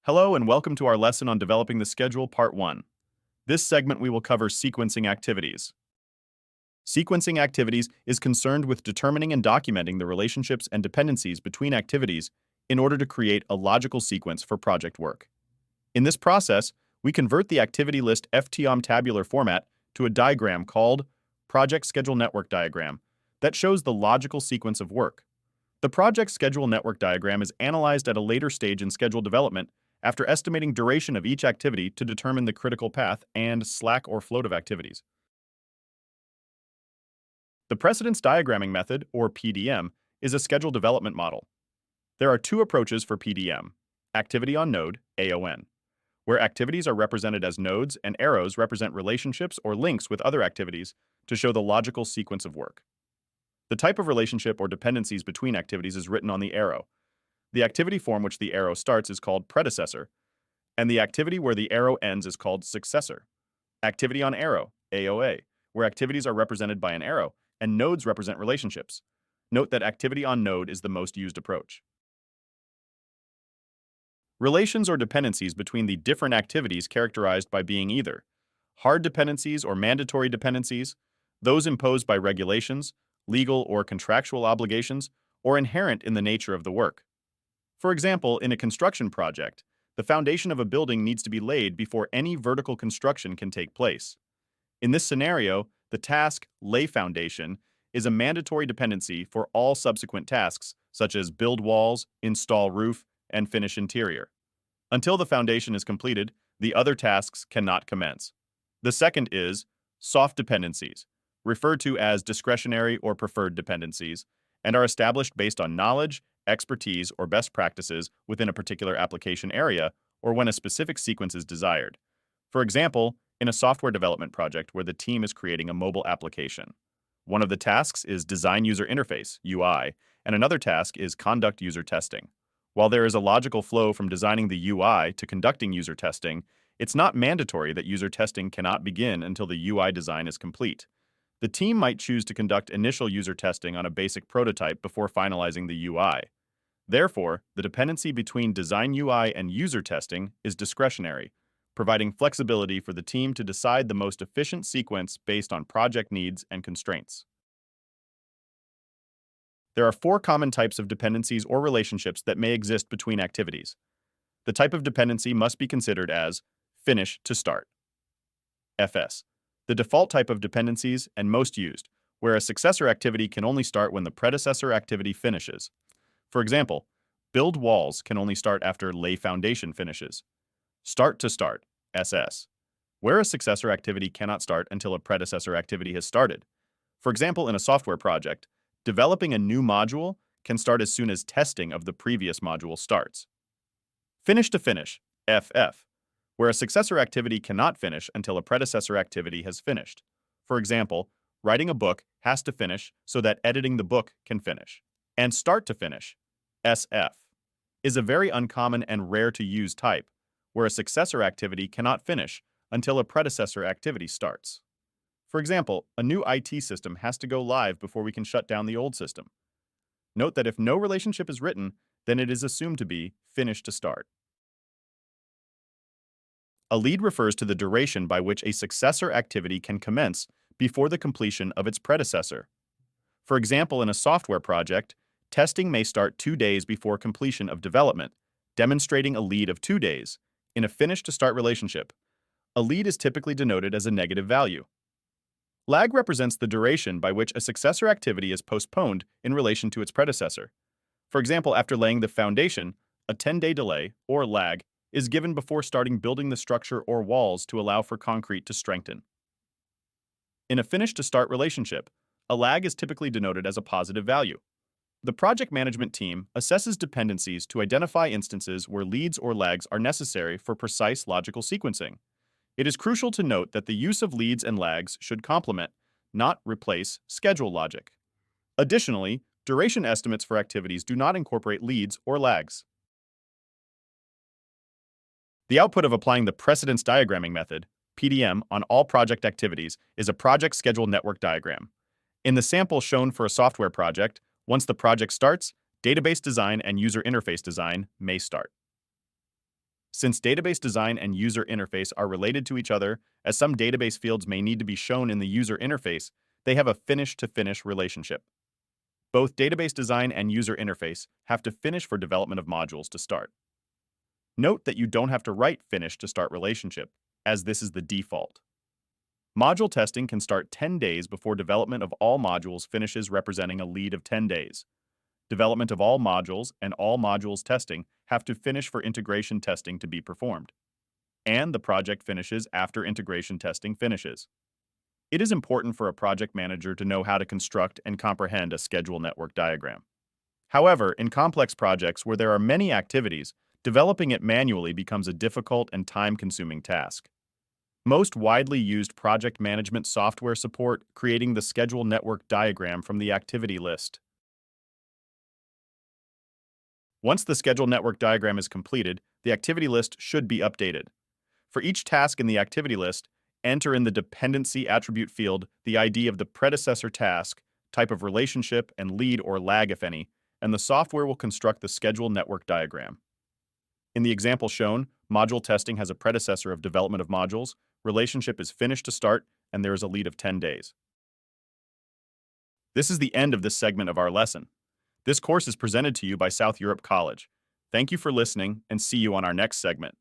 Hello and welcome to our lesson on developing the schedule, Part 1. This segment we will cover sequencing activities. Sequencing activities is concerned with determining and documenting the relationships and dependencies between activities in order to create a logical sequence for project work. In this process, we convert the activity list FTOM tabular format to a diagram called Project Schedule Network Diagram that shows the logical sequence of work. The project schedule network diagram is analyzed at a later stage in schedule development after estimating duration of each activity to determine the critical path and slack or float of activities. The precedence diagramming method, or PDM, is a schedule development model. There are two approaches for PDM: activity on node, AON, where activities are represented as nodes and arrows represent relationships or links with other activities to show the logical sequence of work. The type of relationship or dependencies between activities is written on the arrow. The activity form which the arrow starts is called predecessor, and the activity where the arrow ends is called successor. Activity on arrow, AOA, where activities are represented by an arrow and nodes represent relationships. Note that activity on node is the most used approach. Relations or dependencies between the different activities characterized by being either hard dependencies or mandatory dependencies, those imposed by regulations, legal or contractual obligations, or inherent in the nature of the work. For example, in a construction project, the foundation of a building needs to be laid before any vertical construction can take place. In this scenario, the task lay foundation is a mandatory dependency for all subsequent tasks, such as build walls, install roof, and finish interior. Until the foundation is completed, the other tasks cannot commence. The second is soft dependencies, referred to as discretionary or preferred dependencies, and are established based on knowledge, expertise, or best practices within a particular application area or when a specific sequence is desired. For example, in a software development project where the team is creating a mobile application. One of the tasks is design user interface, UI, and another task is conduct user testing. While there is a logical flow from designing the UI to conducting user testing, it's not mandatory that user testing cannot begin until the UI design is complete. The team might choose to conduct initial user testing on a basic prototype before finalizing the UI. Therefore, the dependency between design UI and user testing is discretionary, providing flexibility for the team to decide the most efficient sequence based on project needs and constraints. There are four common types of dependencies or relationships that may exist between activities. The type of dependency must be considered as finish to start. FS. The default type of dependencies and most used, where a successor activity can only start when the predecessor activity finishes. For example, build walls can only start after lay foundation finishes. Start to start, SS, where a successor activity cannot start until a predecessor activity has started. For example, in a software project, developing a new module can start as soon as testing of the previous module starts. Finish to finish, FF, where a successor activity cannot finish until a predecessor activity has finished. For example, writing a book has to finish so that editing the book can finish. And start to finish, SF, is a very uncommon and rare to use type, where a successor activity cannot finish until a predecessor activity starts. For example, a new IT system has to go live before we can shut down the old system. Note that if no relationship is written, then it is assumed to be finish to start. A lead refers to the duration by which a successor activity can commence before the completion of its predecessor. For example, in a software project, testing may start 2 days before completion of development, demonstrating a lead of 2 days. In a finish-to-start relationship, a lead is typically denoted as a negative value. Lag represents the duration by which a successor activity is postponed in relation to its predecessor. For example, after laying the foundation, a 10-day delay, or lag, is given before starting building the structure or walls to allow for concrete to strengthen. In a finish-to-start relationship, a lag is typically denoted as a positive value. The project management team assesses dependencies to identify instances where leads or lags are necessary for precise logical sequencing. It is crucial to note that the use of leads and lags should complement, not replace, schedule logic. Additionally, duration estimates for activities do not incorporate leads or lags. The output of applying the precedence diagramming method, PDM, on all project activities is a project schedule network diagram. In the sample shown for a software project, once the project starts, database design and user interface design may start. Since database design and user interface are related to each other, as some database fields may need to be shown in the user interface, they have a finish-to-finish relationship. Both database design and user interface have to finish for development of modules to start. Note that you don't have to write finish to start relationship, as this is the default. Module testing can start 10 days before development of all modules finishes, representing a lead of 10 days. Development of all modules and all modules testing have to finish for integration testing to be performed. And the project finishes after integration testing finishes. It is important for a project manager to know how to construct and comprehend a schedule network diagram. However, in complex projects where there are many activities, developing it manually becomes a difficult and time-consuming task. Most widely used project management software support creating the schedule network diagram from the activity list. Once the schedule network diagram is completed, the activity list should be updated. For each task in the activity list, enter in the dependency attribute field the ID of the predecessor task, type of relationship, and lead or lag if any, and the software will construct the schedule network diagram. In the example shown, module testing has a predecessor of development of modules, relationship is finished to start, and there is a lead of 10 days. This is the end of this segment of our lesson. This course is presented to you by South Europe College. Thank you for listening, and see you on our next segment.